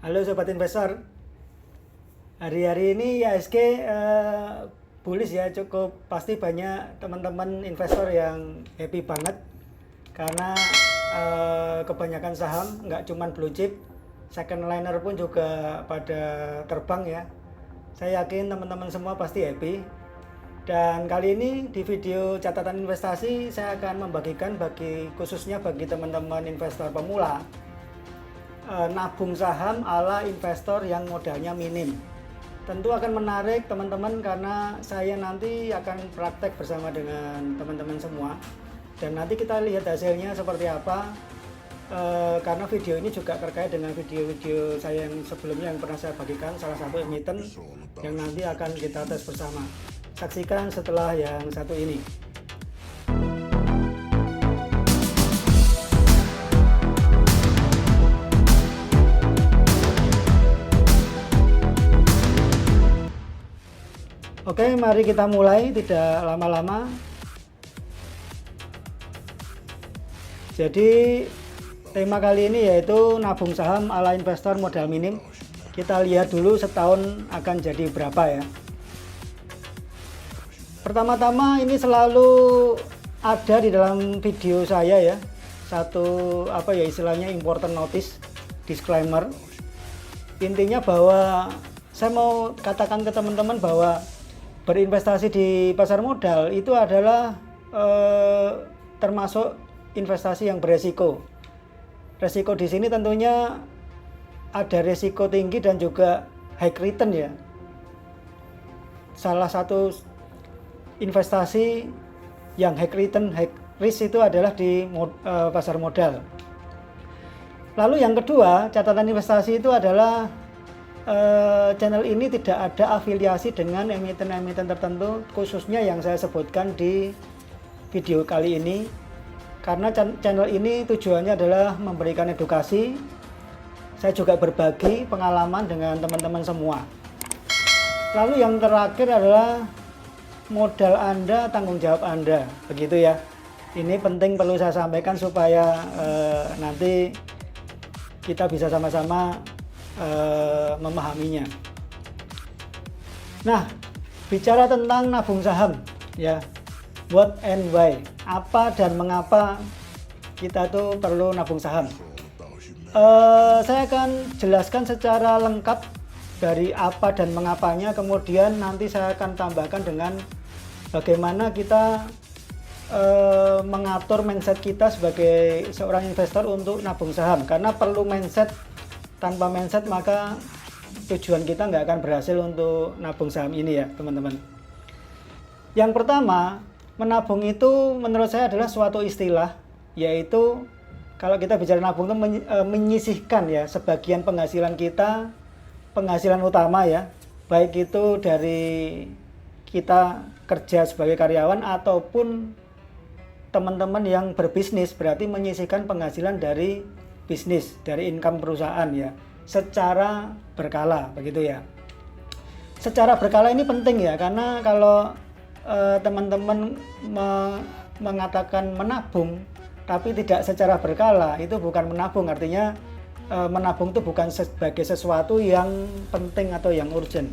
Halo Sobat Investor, hari-hari ini IHSG bullish ya, cukup pasti banyak teman-teman investor yang happy banget karena kebanyakan saham, nggak cuman blue chip, second liner pun juga pada terbang ya. Saya yakin teman-teman semua pasti happy. Dan kali ini di video catatan investasi saya akan membagikan khususnya bagi teman-teman investor pemula, nabung saham ala investor yang modalnya minim. Tentu akan menarik teman-teman karena saya nanti akan praktek bersama dengan teman-teman semua dan nanti kita lihat hasilnya seperti apa. Karena video ini juga terkait dengan video-video saya yang sebelumnya yang pernah saya bagikan, salah satu emiten yang nanti akan kita tes bersama. Saksikan setelah yang satu ini. Oke, mari kita mulai, tidak lama-lama. Jadi tema kali ini yaitu nabung saham ala investor modal minim. Kita lihat dulu setahun akan jadi berapa ya. Pertama-tama ini selalu ada di dalam video saya ya, satu istilahnya important notice, disclaimer. Intinya bahwa saya mau katakan ke teman-teman bahwa berinvestasi di pasar modal itu adalah termasuk investasi yang beresiko. Resiko di sini tentunya ada resiko tinggi dan juga high return ya. Salah satu investasi yang high return, high risk itu adalah di pasar modal. Lalu yang kedua, catatan investasi itu adalah channel ini tidak ada afiliasi dengan emiten-emiten tertentu, khususnya yang saya sebutkan di video kali ini, karena channel ini tujuannya adalah memberikan edukasi. Saya juga berbagi pengalaman dengan teman-teman semua. Lalu yang terakhir adalah modal Anda, tanggung jawab Anda, begitu ya. Ini penting, perlu saya sampaikan supaya nanti kita bisa sama-sama memahaminya. Nah, bicara tentang nabung saham ya, what and why, apa dan mengapa kita tuh perlu nabung saham. Saya akan jelaskan secara lengkap dari apa dan mengapanya, kemudian nanti saya akan tambahkan dengan bagaimana kita mengatur mindset kita sebagai seorang investor untuk nabung saham, karena perlu mindset. Tanpa mindset maka tujuan kita nggak akan berhasil untuk nabung saham ini ya teman-teman. Yang pertama, menabung itu menurut saya adalah suatu istilah, yaitu kalau kita bicara nabung itu menyisihkan ya sebagian penghasilan kita, penghasilan utama ya, baik itu dari kita kerja sebagai karyawan ataupun teman-teman yang berbisnis, berarti menyisihkan penghasilan dari bisnis, dari income perusahaan ya, secara berkala begitu ya. Secara berkala ini penting ya, karena kalau teman-teman mengatakan menabung tapi tidak secara berkala, itu bukan menabung. Artinya menabung itu bukan sebagai sesuatu yang penting atau yang urgent.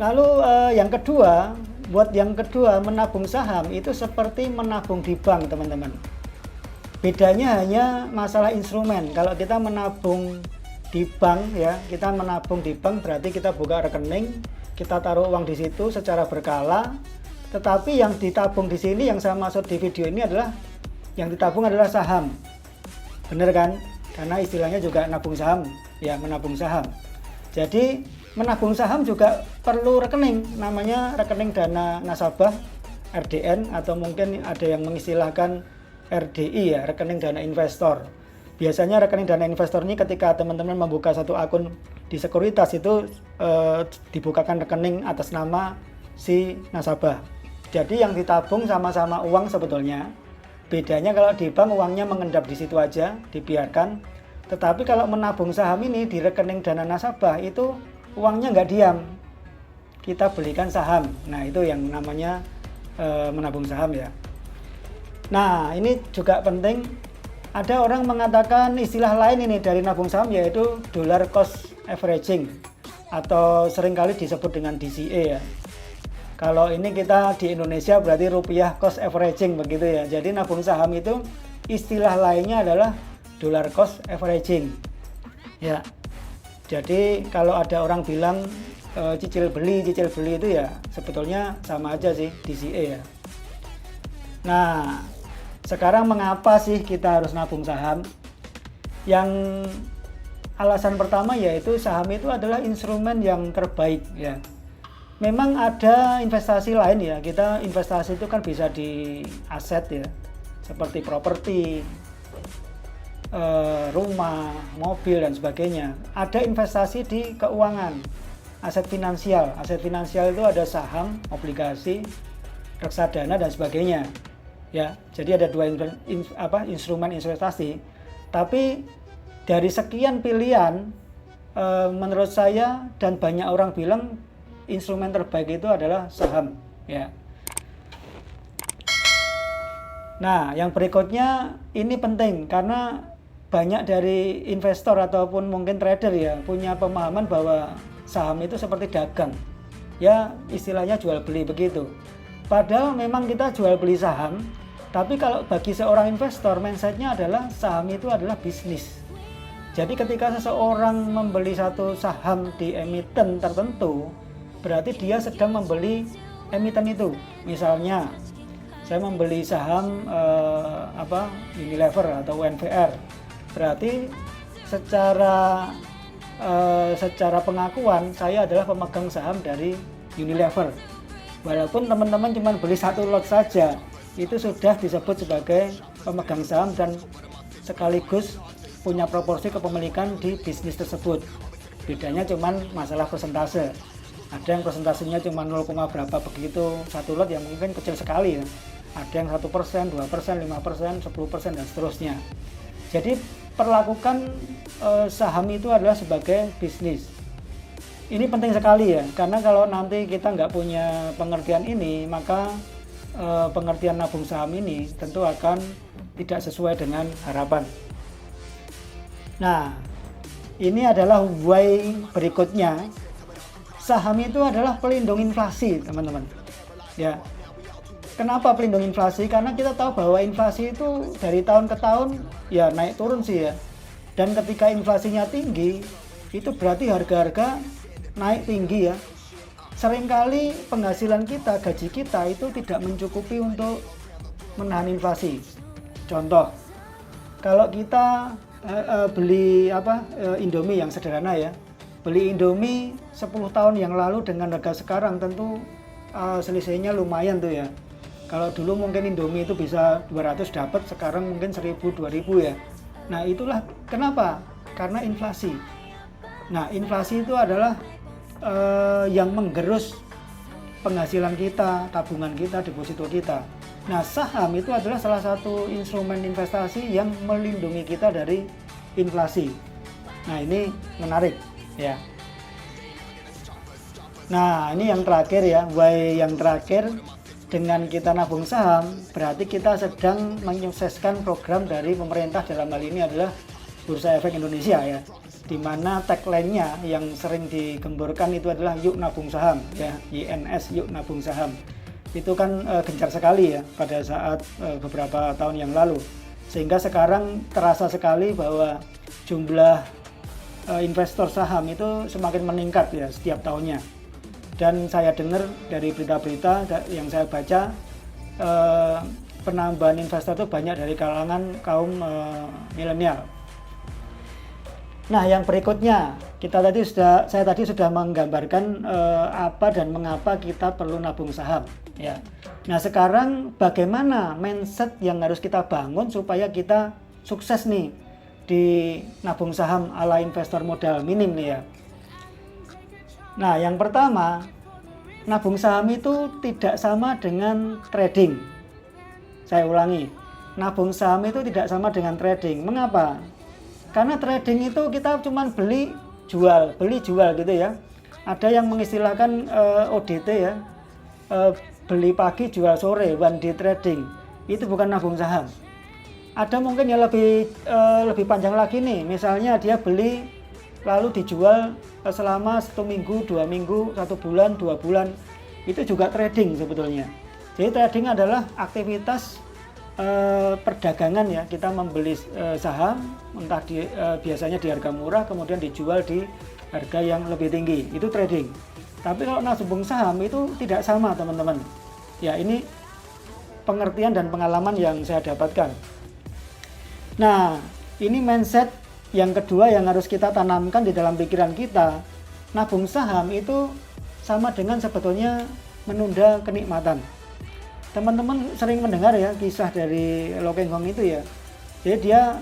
Lalu yang kedua, menabung saham itu seperti menabung di bank teman-teman. Bedanya hanya masalah instrumen. Kalau kita menabung di bank ya, kita menabung di bank berarti kita buka rekening, kita taruh uang di situ secara berkala. Tetapi yang ditabung di sini, yang saya maksud di video ini adalah yang ditabung adalah saham. Bener kan? Karena istilahnya juga nabung saham, ya menabung saham. Jadi menabung saham juga perlu rekening, namanya rekening dana nasabah, RDN, atau mungkin ada yang mengistilahkan RDI ya, rekening dana investor. Biasanya rekening dana investor ini ketika teman-teman membuka satu akun di sekuritas itu dibukakan rekening atas nama si nasabah. Jadi yang ditabung sama-sama uang sebetulnya. Bedanya kalau di bank uangnya mengendap di situ aja, dibiarkan. Tetapi kalau menabung saham ini di rekening dana nasabah itu uangnya nggak diam. Kita belikan saham. Nah itu yang namanya menabung saham ya. Nah ini juga penting, Ada orang mengatakan istilah lain ini dari nabung saham, yaitu dollar cost averaging atau seringkali disebut dengan DCA ya. Kalau ini kita di Indonesia berarti rupiah cost averaging begitu ya. Jadi nabung saham itu istilah lainnya adalah dollar cost averaging ya. Jadi kalau ada orang bilang cicil beli itu ya sebetulnya sama aja sih, DCA ya. Nah, sekarang mengapa sih kita harus nabung saham? Yang alasan pertama yaitu saham itu adalah instrumen yang terbaik ya. Memang ada investasi lain ya, kita investasi itu kan bisa di aset ya, seperti properti, rumah, mobil dan sebagainya. Ada investasi di keuangan, aset finansial. Aset finansial itu ada saham, obligasi, reksadana dan sebagainya. Ya, jadi ada dua instrumen investasi. Tapi dari sekian pilihan, menurut saya dan banyak orang bilang instrumen terbaik itu adalah saham. Ya. Nah, yang berikutnya ini penting karena banyak dari investor ataupun mungkin trader ya punya pemahaman bahwa saham itu seperti dagang. Ya, istilahnya jual beli begitu. Padahal memang kita jual beli saham, tapi kalau bagi seorang investor, mindsetnya adalah saham itu adalah bisnis. Jadi ketika seseorang membeli satu saham di emiten tertentu, berarti dia sedang membeli emiten itu. Misalnya, saya membeli saham Unilever atau UNVR, berarti secara pengakuan saya adalah pemegang saham dari Unilever. Walaupun teman-teman cuma beli satu lot saja, itu sudah disebut sebagai pemegang saham dan sekaligus punya proporsi kepemilikan di bisnis tersebut. Bedanya cuma masalah persentase. Ada yang persentasenya cuma 0, berapa begitu satu lot yang mungkin kecil sekali ya. Ada yang 1%, 2%, 5%, 10% dan seterusnya. Jadi perlakukan saham itu adalah sebagai bisnis. Ini penting sekali ya, karena kalau nanti kita nggak punya pengertian ini, maka pengertian nabung saham ini tentu akan tidak sesuai dengan harapan. Nah, ini adalah why berikutnya. Saham itu adalah pelindung inflasi, teman-teman. Ya. Kenapa pelindung inflasi? Karena kita tahu bahwa inflasi itu dari tahun ke tahun ya naik turun sih ya. Dan ketika inflasinya tinggi, itu berarti harga-harga naik tinggi ya. Seringkali penghasilan kita, gaji kita itu tidak mencukupi untuk menahan inflasi. Contoh, kalau kita beli Indomie yang sederhana ya, beli Indomie 10 tahun yang lalu dengan harga sekarang tentu selisihnya lumayan tuh ya. Kalau dulu mungkin Indomie itu bisa 200 dapat, sekarang mungkin 1000, 2000 ya. Nah itulah kenapa? Karena inflasi. Nah inflasi itu adalah yang menggerus penghasilan kita, tabungan kita, deposito kita. Nah saham itu adalah salah satu instrumen investasi yang melindungi kita dari inflasi. Nah ini menarik ya. Nah ini yang terakhir ya, why yang terakhir, dengan kita nabung saham berarti kita sedang menyukseskan program dari pemerintah, dalam hal ini adalah Bursa Efek Indonesia ya, di mana tagline-nya yang sering digemborkan itu adalah yuk nabung saham ya, YNS yuk nabung saham. Itu kan gencar sekali ya pada saat beberapa tahun yang lalu, sehingga sekarang terasa sekali bahwa jumlah investor saham itu semakin meningkat ya setiap tahunnya. Dan saya dengar dari berita-berita yang saya baca, penambahan investor itu banyak dari kalangan kaum milenial. Nah, yang berikutnya, saya tadi sudah menggambarkan apa dan mengapa kita perlu nabung saham. Ya. Nah, sekarang bagaimana mindset yang harus kita bangun supaya kita sukses nih di nabung saham ala investor modal minim nih ya. Nah, yang pertama, nabung saham itu tidak sama dengan trading. Saya ulangi, nabung saham itu tidak sama dengan trading. Mengapa? Karena trading itu kita cuma beli jual gitu ya. Ada yang mengistilahkan ODT ya, beli pagi jual sore, one day trading. Itu bukan nabung saham. Ada mungkin yang lebih panjang lagi nih, misalnya dia beli lalu dijual selama 1 minggu, 2 minggu, 1 bulan, 2 bulan, itu juga trading sebetulnya. Jadi trading adalah aktivitas perdagangan ya, kita membeli saham entah biasanya di harga murah kemudian dijual di harga yang lebih tinggi, itu trading. Tapi kalau nabung saham itu tidak sama teman-teman ya, ini pengertian dan pengalaman yang saya dapatkan. Nah, ini mindset yang kedua yang harus kita tanamkan di dalam pikiran kita. Nabung saham itu sama dengan sebetulnya menunda kenikmatan. Teman-teman sering mendengar ya kisah dari Lo Keng Hong itu ya. Jadi dia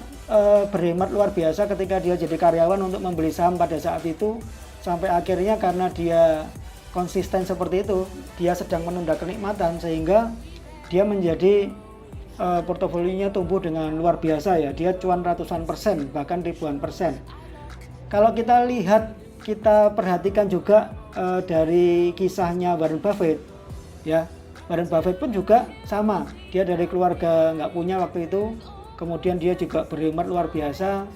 berhemat luar biasa ketika dia jadi karyawan untuk membeli saham pada saat itu, sampai akhirnya karena dia konsisten seperti itu, dia sedang menunda kenikmatan sehingga dia menjadi portofolionya tumbuh dengan luar biasa ya. Dia cuan ratusan persen, bahkan ribuan persen. Kalau kita lihat, kita perhatikan juga dari kisahnya Warren Buffett ya. Warren Buffett pun juga sama, dia dari keluarga nggak punya waktu itu, kemudian dia juga berhemat luar biasa,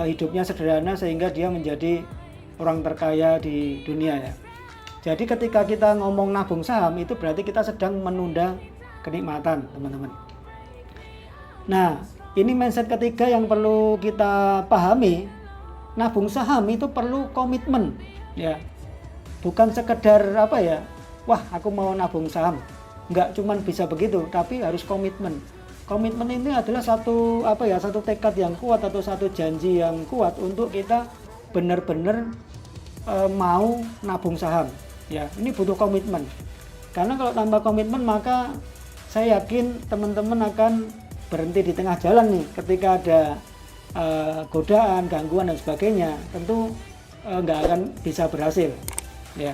hidupnya sederhana sehingga dia menjadi orang terkaya di dunia ya. Jadi ketika kita ngomong nabung saham itu berarti kita sedang menunda kenikmatan teman-teman. Nah, ini mindset ketiga yang perlu kita pahami. Nabung saham itu perlu komitmen ya, bukan sekedar apa ya, wah aku mau nabung saham, nggak cuman bisa begitu, tapi harus komitmen. Komitmen ini adalah satu tekad yang kuat atau satu janji yang kuat untuk kita benar-benar mau nabung saham ya. Ini butuh komitmen, karena kalau tanpa komitmen maka saya yakin teman-teman akan berhenti di tengah jalan nih ketika ada godaan, gangguan dan sebagainya, tentu nggak akan bisa berhasil ya.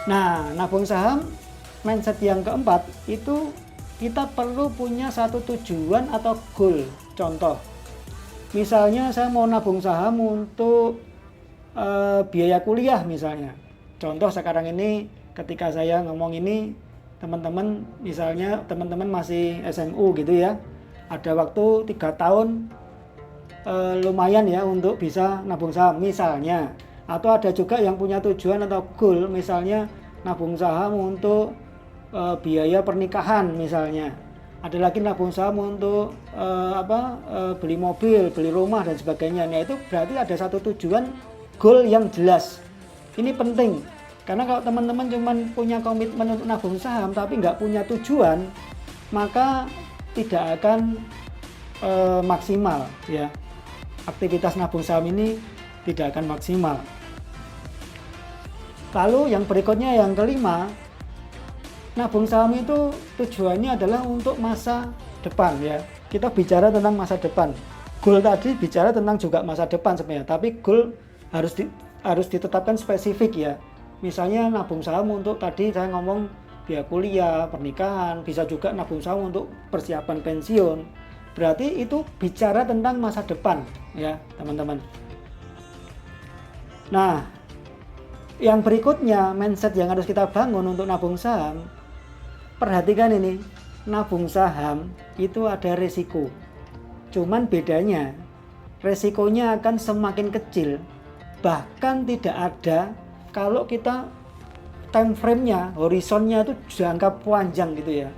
Nah, nabung saham mindset yang keempat itu kita perlu punya satu tujuan atau goal. Contoh, misalnya saya mau nabung saham untuk biaya kuliah misalnya. Contoh sekarang ini ketika saya ngomong ini, teman-teman misalnya teman-teman masih SMU gitu ya, ada waktu 3 tahun lumayan ya untuk bisa nabung saham misalnya. Atau ada juga yang punya tujuan atau goal, misalnya nabung saham untuk biaya pernikahan misalnya. Ada lagi nabung saham untuk beli mobil, beli rumah dan sebagainya. Nah, itu berarti ada satu tujuan, goal yang jelas. Ini penting, karena kalau teman-teman cuma punya komitmen untuk nabung saham tapi nggak punya tujuan, maka tidak akan maksimal ya. Aktivitas nabung saham ini tidak akan maksimal. Lalu yang berikutnya, yang kelima, nabung saham itu tujuannya adalah untuk masa depan ya. Kita bicara tentang masa depan. Goal tadi bicara tentang juga masa depan sebenarnya, tapi goal harus ditetapkan spesifik ya. Misalnya nabung saham untuk tadi saya ngomong biaya kuliah, pernikahan, bisa juga nabung saham untuk persiapan pensiun. Berarti itu bicara tentang masa depan ya, teman-teman. Nah, yang berikutnya, mindset yang harus kita bangun untuk nabung saham. Perhatikan ini, nabung saham itu ada risiko. Cuman bedanya, risikonya akan semakin kecil, bahkan tidak ada kalau kita time frame-nya, horizonnya itu jangka panjang gitu ya.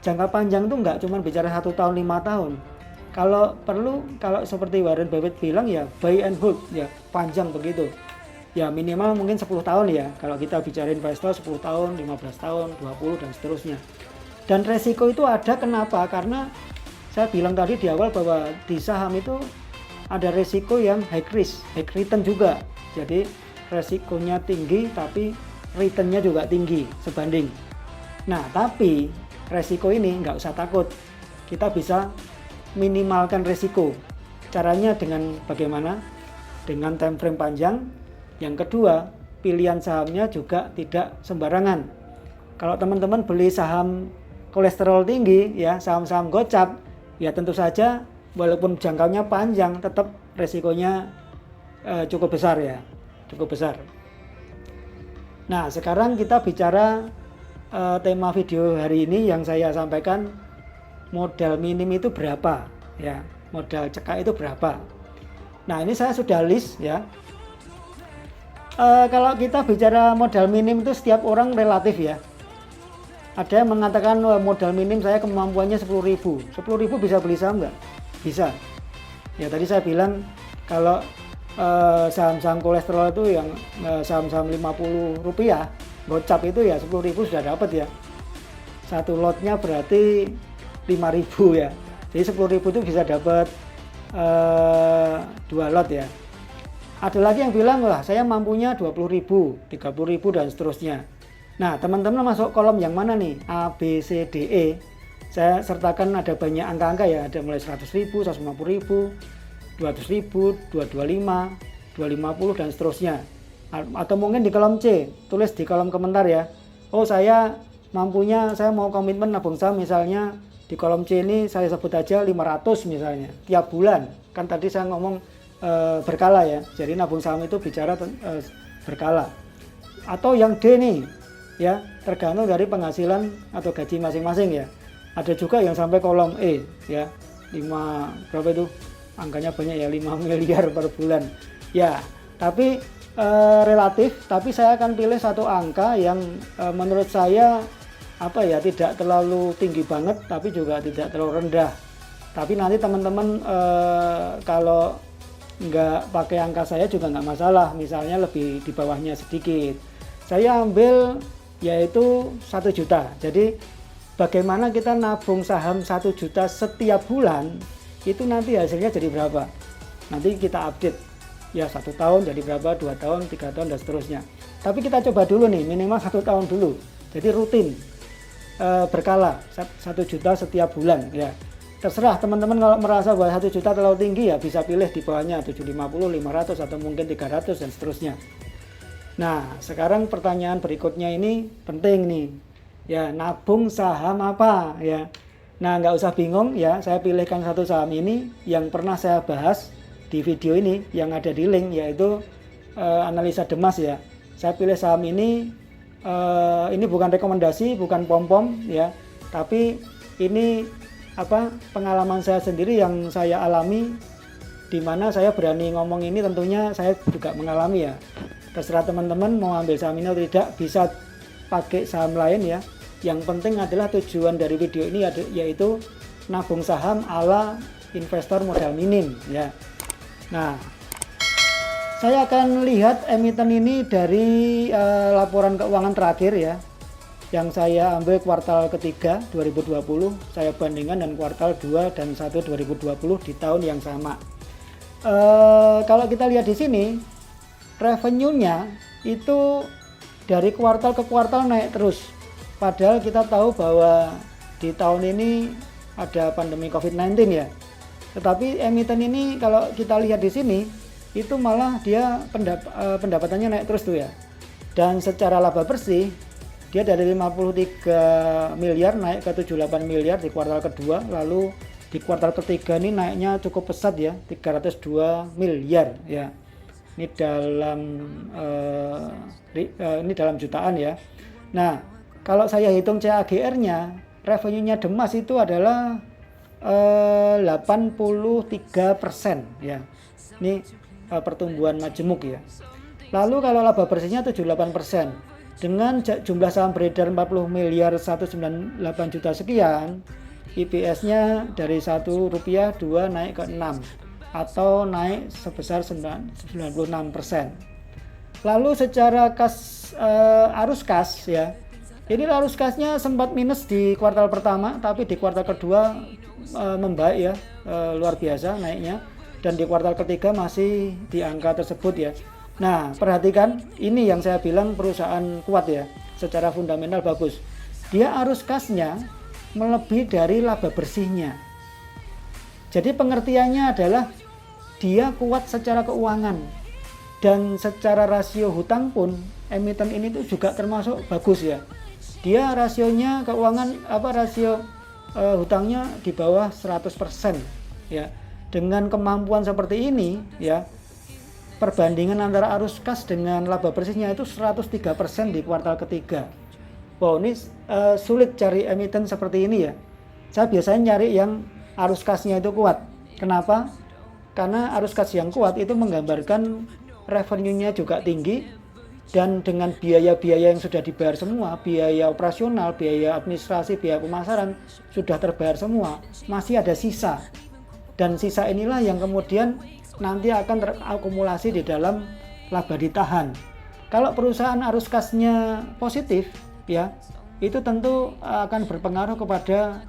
Jangka panjang itu nggak cuma bicara 1 tahun, 5 tahun. Kalau perlu, kalau seperti Warren Buffett bilang ya, buy and hold ya, panjang begitu. Ya minimal mungkin 10 tahun ya, kalau kita bicara investor 10 tahun, 15 tahun, 20 dan seterusnya. Dan resiko itu ada, kenapa? Karena saya bilang tadi di awal bahwa di saham itu ada resiko yang high risk, high return juga. Jadi resikonya tinggi tapi returnnya juga tinggi sebanding. Nah, tapi resiko ini nggak usah takut, kita bisa minimalkan resiko. Caranya dengan bagaimana? Dengan time frame panjang. Yang kedua, pilihan sahamnya juga tidak sembarangan. Kalau teman-teman beli saham kolesterol tinggi ya, saham-saham gocap, ya tentu saja walaupun jangkaunya panjang tetap resikonya cukup besar ya, cukup besar. Nah, sekarang kita bicara tema video hari ini yang saya sampaikan, modal minim itu berapa ya, modal cekak itu berapa. Nah ini saya sudah list ya. Kalau kita bicara modal minim itu setiap orang relatif ya. Ada yang mengatakan modal minim saya kemampuannya 10.000. 10.000 bisa beli saham nggak? Bisa. Ya tadi saya bilang kalau saham-saham kolesterol itu yang saham-saham 50 rupiah gocap itu ya 10.000 sudah dapat ya. Satu lotnya berarti 5.000 ya. Jadi 10.000 itu bisa dapat 2 lot ya. Ada lagi yang bilang lah saya mampunya 20.000, 30.000 dan seterusnya. Nah teman-teman masuk kolom yang mana nih? A, B, C, D, E. Saya sertakan ada banyak angka-angka ya, ada mulai 100.000, 150.000, 200.000, 225, 250 dan seterusnya. Atau mungkin di kolom C, tulis di kolom komentar ya. Oh saya mampunya, saya mau komitmen nabung saham misalnya di kolom C ini saya sebut aja 500 misalnya tiap bulan. Kan tadi saya ngomong berkala ya, jadi nabung saham itu bicara berkala. Atau yang D nih ya, tergantung dari penghasilan atau gaji masing-masing ya. Ada juga yang sampai kolom E ya, 5 berapa itu angkanya banyak ya, 5 miliar per bulan ya. Tapi relatif, tapi saya akan pilih satu angka yang menurut saya apa ya, tidak terlalu tinggi banget tapi juga tidak terlalu rendah. Tapi nanti teman-teman kalau nggak pakai angka saya juga nggak masalah, misalnya lebih di bawahnya sedikit. Saya ambil yaitu 1 juta. Jadi bagaimana kita nabung saham 1 juta setiap bulan, itu nanti hasilnya jadi berapa. Nanti kita update ya, 1 tahun jadi berapa, 2 tahun, 3 tahun dan seterusnya. Tapi kita coba dulu nih, minimal 1 tahun dulu. Jadi rutin berkala 1 juta setiap bulan ya. Terserah teman-teman, kalau merasa bahwa 1 juta terlalu tinggi ya bisa pilih di bawahnya 750, 500 atau mungkin 300 dan seterusnya. Nah sekarang pertanyaan berikutnya ini penting nih ya, nabung saham apa ya. Nah nggak usah bingung ya, saya pilihkan satu saham ini yang pernah saya bahas di video ini yang ada di link, yaitu analisa Demas ya. Saya pilih saham ini bukan rekomendasi, bukan pom-pom ya, tapi ini pengalaman saya sendiri yang saya alami, di mana saya berani ngomong ini tentunya saya juga mengalami ya. Terserah teman-teman mau ambil saham ini atau tidak, bisa pakai saham lain ya. Yang penting adalah tujuan dari video ini yaitu nabung saham ala investor modal minim ya. Nah saya akan lihat emiten ini dari laporan keuangan terakhir ya, yang saya ambil kuartal ketiga 2020, saya bandingkan dengan kuartal 2 dan 1 2020 di tahun yang sama. Kalau kita lihat di sini, revenue-nya itu dari kuartal ke kuartal naik terus. Padahal kita tahu bahwa di tahun ini ada pandemi COVID-19 ya. Tetapi emiten ini kalau kita lihat di sini, itu malah dia pendapatannya naik terus tuh ya. Dan secara laba bersih, dia dari 53 miliar naik ke 78 miliar di kuartal kedua, lalu di kuartal ketiga ini naiknya cukup pesat ya, 302 miliar ya. Ini dalam jutaan ya. Nah, kalau saya hitung CAGR-nya, revenue-nya Demas itu adalah 83% ya. Ini pertumbuhan majemuk ya. Lalu kalau laba bersihnya 78%. Dengan jumlah saham beredar 40 miliar 198 juta sekian, EPS-nya dari 1 rupiah 2 naik ke 6 atau naik sebesar 96%. Lalu secara arus kas ya, ini arus kasnya sempat minus di kuartal pertama, tapi di kuartal kedua membaik ya, luar biasa naiknya, dan di kuartal ketiga masih di angka tersebut ya. Nah perhatikan, ini yang saya bilang perusahaan kuat ya, secara fundamental bagus. Dia arus kasnya melebihi dari laba bersihnya. Jadi pengertiannya adalah dia kuat secara keuangan, dan secara rasio hutang pun emiten ini tuh juga termasuk bagus ya. Dia rasionya keuangan rasio hutangnya di bawah 100% ya. Dengan kemampuan seperti ini ya, perbandingan antara arus kas dengan laba bersihnya itu 103% di kuartal ketiga. Wow, ini sulit cari emiten seperti ini ya. Saya biasanya nyari yang arus kasnya itu kuat. Kenapa? Karena arus kas yang kuat itu menggambarkan revenue-nya juga tinggi, dan dengan biaya-biaya yang sudah dibayar semua, biaya operasional, biaya administrasi, biaya pemasaran sudah terbayar semua, masih ada sisa. Dan sisa inilah yang kemudian nanti akan terakumulasi di dalam laba ditahan. Kalau perusahaan arus kasnya positif, ya, itu tentu akan berpengaruh kepada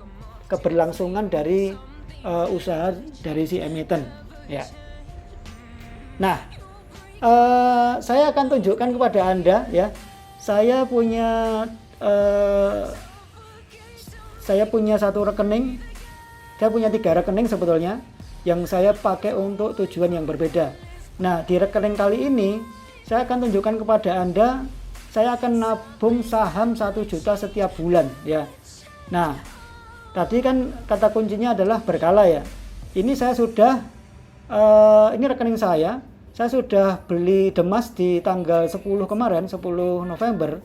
keberlangsungan dari usaha dari si emiten, ya. Nah, saya akan tunjukkan kepada Anda, ya. Saya punya satu rekening. Saya punya 3 rekening sebetulnya yang saya pakai untuk tujuan yang berbeda. Nah, di rekening kali ini saya akan tunjukkan kepada Anda, saya akan nabung saham 1 juta setiap bulan, ya. Nah, tadi kan kata kuncinya adalah berkala, ya. Ini saya sudah ini rekening saya sudah beli Demas di tanggal 10 kemarin, 10 November,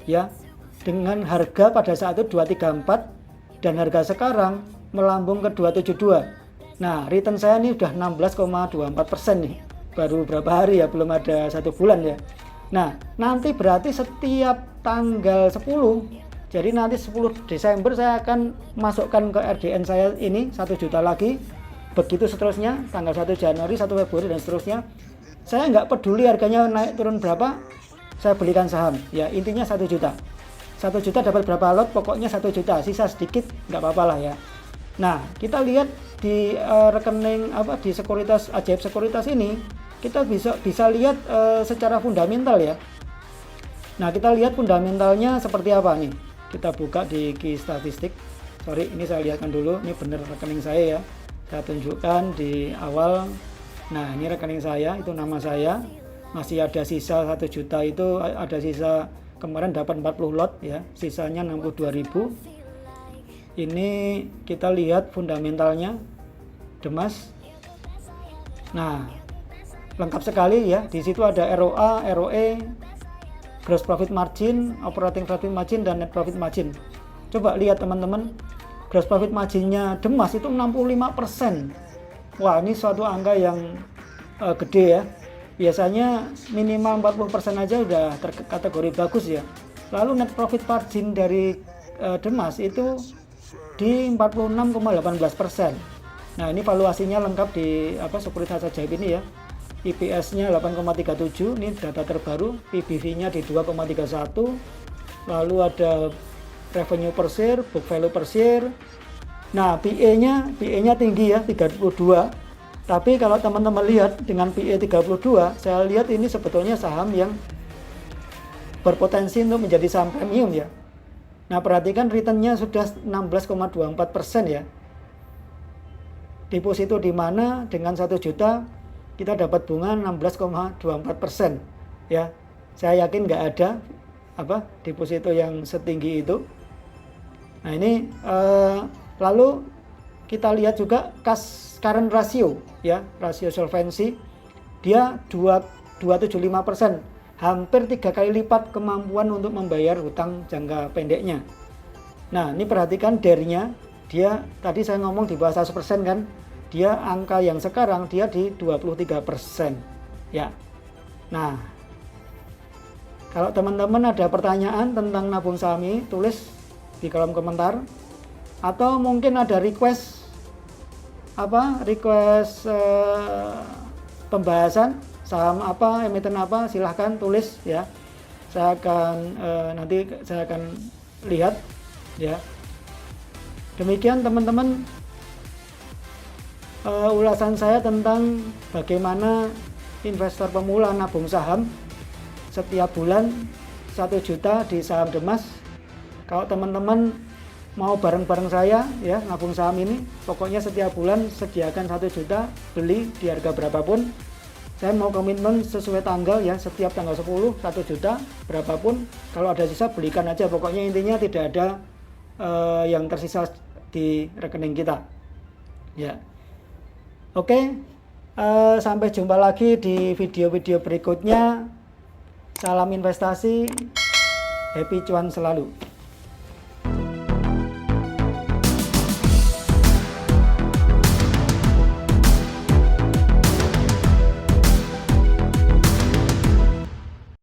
ya, dengan harga pada saat itu 234 dan harga sekarang melambung ke 272. Nah, return saya ini sudah 16,24% nih. Baru berapa hari ya, belum ada 1 bulan ya. Nah, nanti berarti setiap tanggal 10, jadi nanti 10 Desember saya akan masukkan ke RDN saya ini 1 juta lagi. Begitu seterusnya, tanggal 1 Januari, 1 Februari dan seterusnya. Saya nggak peduli harganya naik turun berapa, saya belikan saham. Ya, intinya 1 juta. 1 juta dapat berapa lot, pokoknya 1 juta. Sisa sedikit nggak apa-apa lah, ya. Nah, kita lihat di rekening di sekuritas Ajaib Sekuritas ini, kita bisa lihat secara fundamental, ya. Nah, kita lihat fundamentalnya seperti apa nih. Kita buka di Key Statistik. Sorry, ini saya lihatkan dulu. Ini benar rekening saya, ya. Saya tunjukkan di awal. Nah, ini rekening saya, itu nama saya. Masih ada sisa 1 juta, itu ada sisa kemarin dapat 40 lot, ya. Sisanya 62.000. Ini kita lihat fundamentalnya Demas. Nah, lengkap sekali, ya. Di situ ada ROA, ROE, gross profit margin, operating profit margin, dan net profit margin. Coba lihat teman-teman, gross profit marginnya Demas itu 65%. Wah, ini suatu angka yang gede, ya. Biasanya minimal 40% aja udah terkategori bagus, ya. Lalu net profit margin dari Demas itu di 46,18%. Nah, ini valuasinya lengkap di Sekuritas Ajaib ini, ya. EPS-nya 8,37, ini data terbaru. PBV-nya di 2,31. Lalu ada revenue per share, book value per share. Nah, PE-nya tinggi, ya, 32. Tapi kalau teman-teman lihat dengan PE 32, saya lihat ini sebetulnya saham yang berpotensi untuk menjadi saham premium, ya. Nah, perhatikan return-nya sudah 16,24%, ya. Deposito di mana dengan 1 juta kita dapat bunga 16,24%, ya. Saya yakin nggak ada deposito yang setinggi itu. Nah, ini lalu kita lihat juga current ratio, ya, rasio solvency dia 275%, hampir 3 kali lipat kemampuan untuk membayar hutang jangka pendeknya. Nah, ini perhatikan DER-nya, dia tadi saya ngomong di bawah 100% kan, dia angka yang sekarang dia di 23%, ya. Nah, kalau teman-teman ada pertanyaan tentang nabung saham ini, tulis di kolom komentar, atau mungkin ada request pembahasan saham emiten silahkan tulis, ya. Saya akan nanti saya akan lihat, ya. Demikian teman-teman ulasan saya tentang bagaimana investor pemula nabung saham setiap bulan 1 juta di saham Demas. Kalau teman-teman mau bareng-bareng saya, ya, nabung saham ini, pokoknya setiap bulan sediakan 1 juta, beli di harga berapapun. Saya mau komitmen sesuai tanggal, ya, setiap tanggal 10 1 juta berapapun. Kalau ada sisa belikan aja, pokoknya intinya tidak ada yang tersisa di rekening kita, ya. Oke, sampai jumpa lagi di video-video berikutnya. Salam investasi, happy cuan selalu.